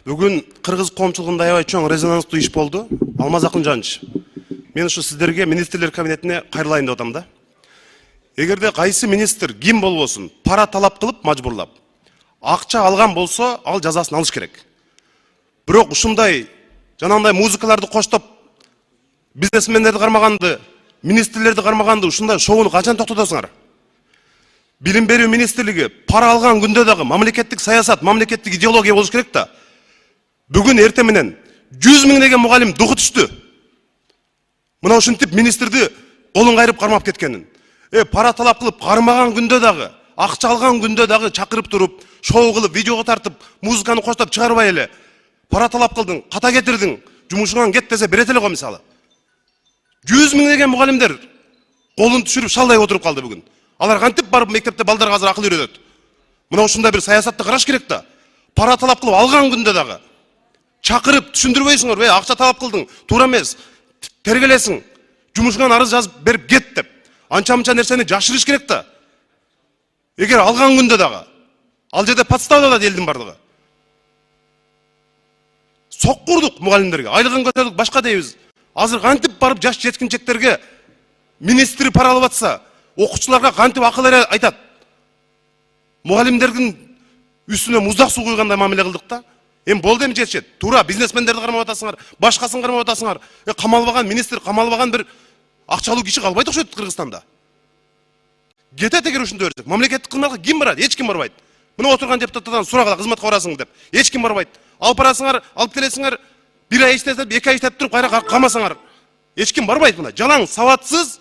Бүгін Қырғыз коомчулугунда аябай чоң резонанстуу иш болду. Алмаз Акынжанович, мен ушу сиздерге министрлер кабинетине кайрылайын деп атам да. Эгерде кайсы министр ким болбосун пара талап кылып мажбурлап, акча алган болсо, ал жазасын алыш керек. Бирок ушундай жанагындай музыкаларды коштоп, бизнесмендерди кармаганды, министрлерди кармаганды ушундай шоуну качан токтотосуңар? Билим берүү министрлиги пара алган күндө дагы мамлекеттик саясат, мамлекеттик идеология болуш керек да. Бүгін эрте менен 100 миңдеген мугалим духу түштү. Мына ушинтип министрди колун кайрып кармап кеткенин. Пара талап кылып кармаган күндө дагы, акча алган күндө дагы чакырып туруп, шоу кылып, видеого тартып, музыканы коштоп чыгарбай эле. Пара талап кылдың, ката кетирдиң, жумушуңан кет десе берет эле го мисалы. 100 миңдеген мугалимдер колун түшүрүп шалдай отуруп калды бүгүн. Алар кантип барып мектепте балдарга азыр акыл үйрөтөт? Мына ушундай бир саясатты караш керек да. Пара талап кылып алган күндө дагы чакырып түшүндүрбөйсүңөр, акча талап кылдың, туура эмес, тергелесиң, жумушуңан арыз жазып берип кет деп. Анча-мынча нерсени жашырыш керек да. Эгер алган күндө дагы, ал жерде подстава да элдин бардыгы. Соккурдук мугалимдерге, айлыгын көтөрдүк, башка дейбиз. Азыр кантип барып жаш жеткинчектерге министри пара алып атса, окуучуларга кантип акыл айтат? Мугалимдердин үстүнө муздак суу куйгандай мамиле кылдык да. Болду эми жетишет. Туура бизнесмендерди кармап атасыңар, башкасын кармап атасыңар. Камалбаган министр, камалбаган бир акчалуу киши калбайт окшойт Кыргызстанда. Кетет эгер ушундай берсек. Мамлекеттик кызматка ким барат? Эч ким барбайт. Мына отурган депутаттардан сурагыла, кызматка барасың деп. Эч ким барбайт. Алып барасыңар, алып келесиңер, 1 ай иштетип, 2 ай иштетип туруп кайра камасаңар. Эч ким барбайт мына. Жалаң, саватсыз,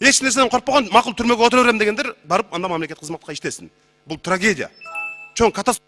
эч нерседен коркпогон макул түрмөгө отура берем дегендер барып анда мамлекеттик кызматка иштесин. Бул трагедия. Чоң катастрофа.